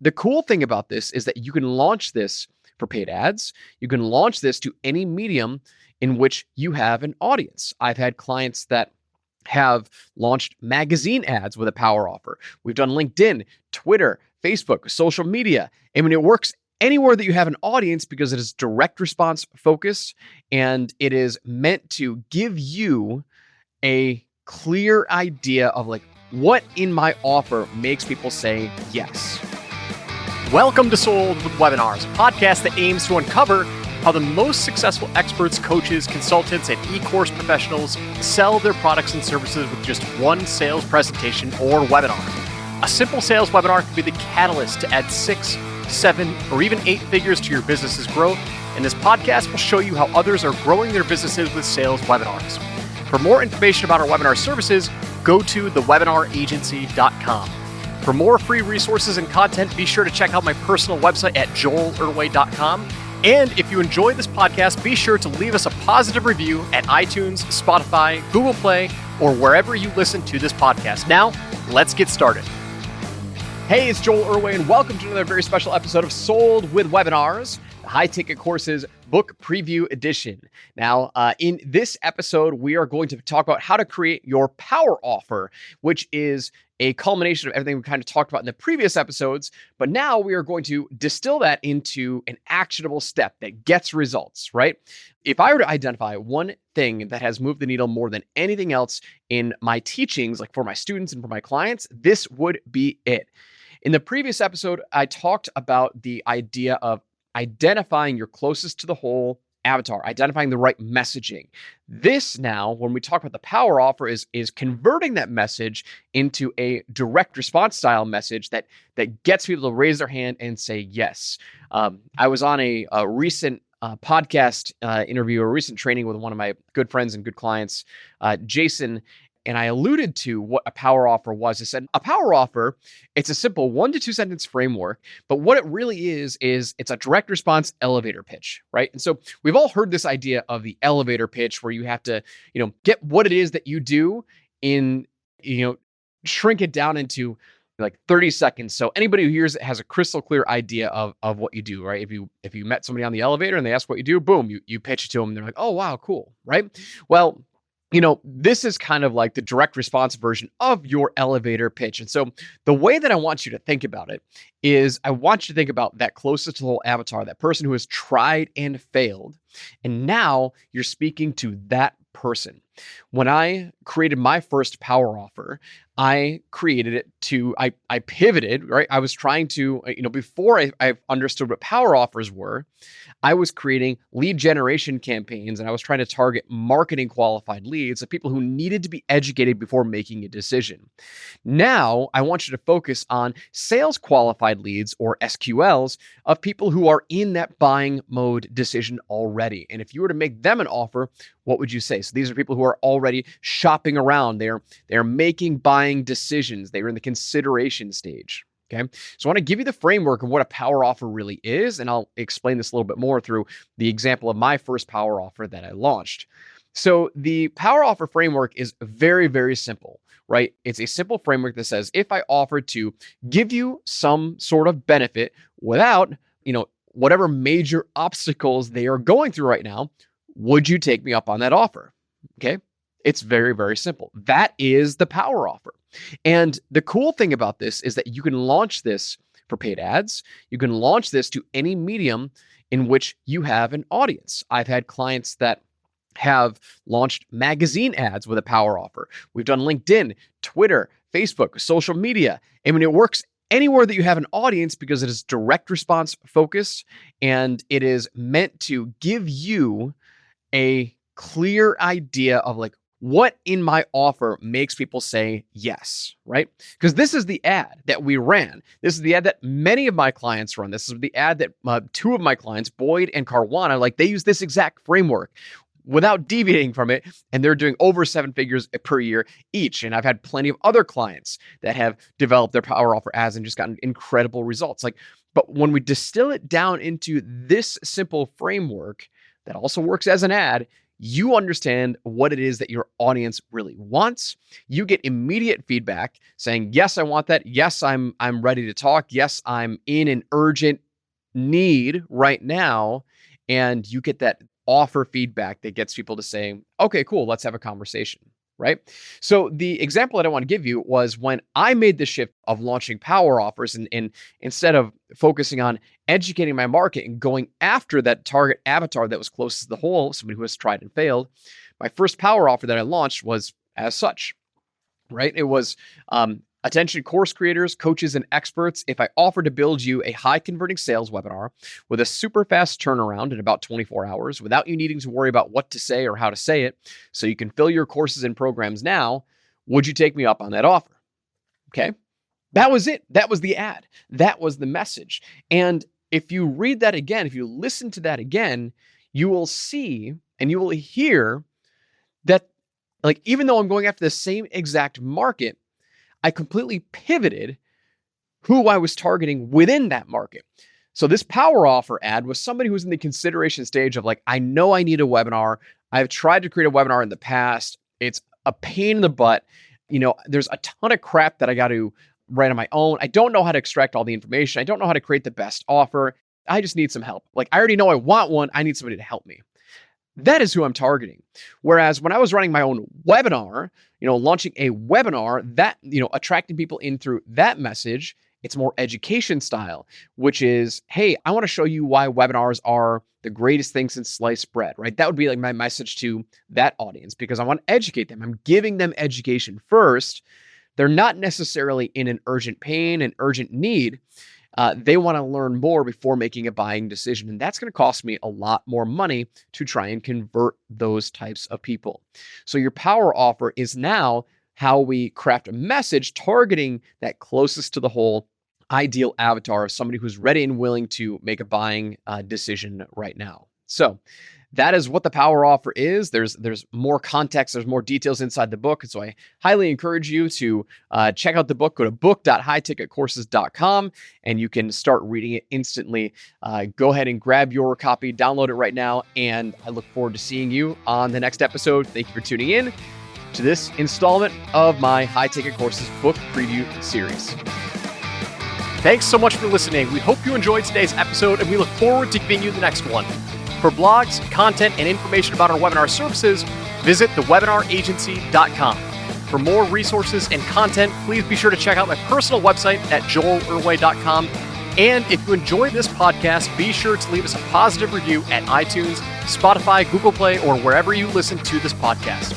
the cool thing about this is that you can launch this for paid ads. You can launch this to any medium in which you have an audience. I've had clients that have launched magazine ads with a power offer. We've done LinkedIn, Twitter, Facebook, social media. I mean, it works anywhere that you have an audience because it is direct response focused and it is meant to give you a clear idea of like what in my offer makes people say yes. Welcome to Sold with Webinars, a podcast that aims to uncover how the most successful experts, coaches, consultants, and e-course professionals sell their products and services with just one sales presentation or webinar. A simple sales webinar can be the catalyst to add 6, 7, or even 8 figures to your business's growth, and this podcast will show you how others are growing their businesses with sales webinars. For more information about our webinar services, go to thewebinaragency.com. For more free resources and content, be sure to check out my personal website at joelurway.com. And if you enjoy this podcast, be sure to leave us a positive review at iTunes, Spotify, Google Play, or wherever you listen to this podcast. Now, let's get started. Hey, it's Joel Urway, and welcome to another very special episode of Sold with Webinars, the high-ticket courses book preview edition. Now, in this episode, we are going to talk about how to create your power offer, which is a culmination of everything we kind of talked about in the previous episodes, but now we are going to distill that into an actionable step that gets results, right? If I were to identify one thing that has moved the needle more than anything else in my teachings, like for my students and for my clients, this would be it. In the previous episode, I talked about the idea of identifying your closest to the whole avatar, identifying the right messaging. This now, when we talk about the power offer, is converting that message into a direct response style message that gets people to raise their hand and say yes. I was on a recent podcast interview, a recent training with one of my good friends and good clients, Jason, and I alluded to what a power offer was. I said, a power offer, it's a simple 1 to 2 sentence framework, but what it really is it's a direct response elevator pitch, right? And so we've all heard this idea of the elevator pitch where you have to, get what it is that you do in, shrink it down into like 30 seconds. So anybody who hears it has a crystal clear idea of what you do, right? If you met somebody on the elevator and they ask what you do, boom, you pitch it to them and they're like, oh, wow, cool, right? Well, this is kind of like the direct response version of your elevator pitch. And so the way that I want you to think about it is I want you to think about that closest to the whole avatar, that person who has tried and failed. And now you're speaking to that person. When I created my first power offer, I created it I pivoted, right? I was trying to, before I understood what power offers were, I was creating lead generation campaigns and I was trying to target marketing qualified leads of people who needed to be educated before making a decision. Now, I want you to focus on sales qualified leads or SQLs of people who are in that buying mode decision already. And if you were to make them an offer, what would you say? So these are people who are already shopping around. They're making buying decisions. They're in the consideration stage. Okay. So I want to give you the framework of what a power offer really is. And I'll explain this a little bit more through the example of my first power offer that I launched. So the power offer framework is very, very simple, right? It's a simple framework that says, if I offered to give you some sort of benefit without, whatever major obstacles they are going through right now, would you take me up on that offer? Okay. It's very, very simple. That is the power offer. And the cool thing about this is that you can launch this for paid ads. You can launch this to any medium in which you have an audience. I've had clients that have launched magazine ads with a power offer. We've done LinkedIn, Twitter, Facebook, social media. I mean, it works anywhere that you have an audience because it is direct response focused and it is meant to give you a clear idea of like what in my offer makes people say yes, right? Because this is the ad that we ran. This is the ad that many of my clients run. This is the ad that 2 of my clients, Boyd and Carwana, they use this exact framework without deviating from it. And they're doing over 7 figures per year each. And I've had plenty of other clients that have developed their power offer ads and just gotten incredible results. But when we distill it down into this simple framework that also works as an ad, you understand what it is that your audience really wants. You get immediate feedback saying, yes, I want that. Yes, I'm ready to talk. Yes, I'm in an urgent need right now. And you get that offer feedback that gets people to say, okay, cool, let's have a conversation, right? So the example that I want to give you was when I made the shift of launching power offers and instead of focusing on educating my market and going after that target avatar that was closest to the hole, somebody who has tried and failed, my first power offer that I launched was as such, right? It was attention course creators, coaches, and experts. If I offer to build you a high converting sales webinar with a super fast turnaround in about 24 hours without you needing to worry about what to say or how to say it, so you can fill your courses and programs now, would you take me up on that offer? Okay. That was it. That was the ad. That was the message. And if you read that again, if you listen to that again, you will see and you will hear that, like, even though I'm going after the same exact market, I completely pivoted who I was targeting within that market. So this power offer ad was somebody who was in the consideration stage of like, I know I need a webinar. I've tried to create a webinar in the past. It's a pain in the butt. There's a ton of crap that I got to write on my own. I don't know how to extract all the information. I don't know how to create the best offer. I just need some help. Like, I already know I want one. I need somebody to help me. That is who I'm targeting. Whereas when I was running my own webinar, launching a webinar, that, attracting people in through that message, it's more education style, which is, hey, I want to show you why webinars are the greatest thing since sliced bread, right? That would be like my message to that audience because I want to educate them. I'm giving them education first. They're not necessarily in an urgent pain and urgent need. They want to learn more before making a buying decision. And that's going to cost me a lot more money to try and convert those types of people. So your power offer is now how we craft a message targeting that closest to the whole ideal avatar of somebody who's ready and willing to make a buying decision right now. So that is what the power offer is. There's more context, there's more details inside the book. And so I highly encourage you to check out the book. Go to book.highticketcourses.com and you can start reading it instantly. Go ahead and grab your copy, download it right now. And I look forward to seeing you on the next episode. Thank you for tuning in to this installment of my High Ticket Courses book preview series. Thanks so much for listening. We hope you enjoyed today's episode and we look forward to giving you the next one. For blogs, content, and information about our webinar services, visit thewebinaragency.com. For more resources and content, please be sure to check out my personal website at joelurway.com. And if you enjoy this podcast, be sure to leave us a positive review at iTunes, Spotify, Google Play, or wherever you listen to this podcast.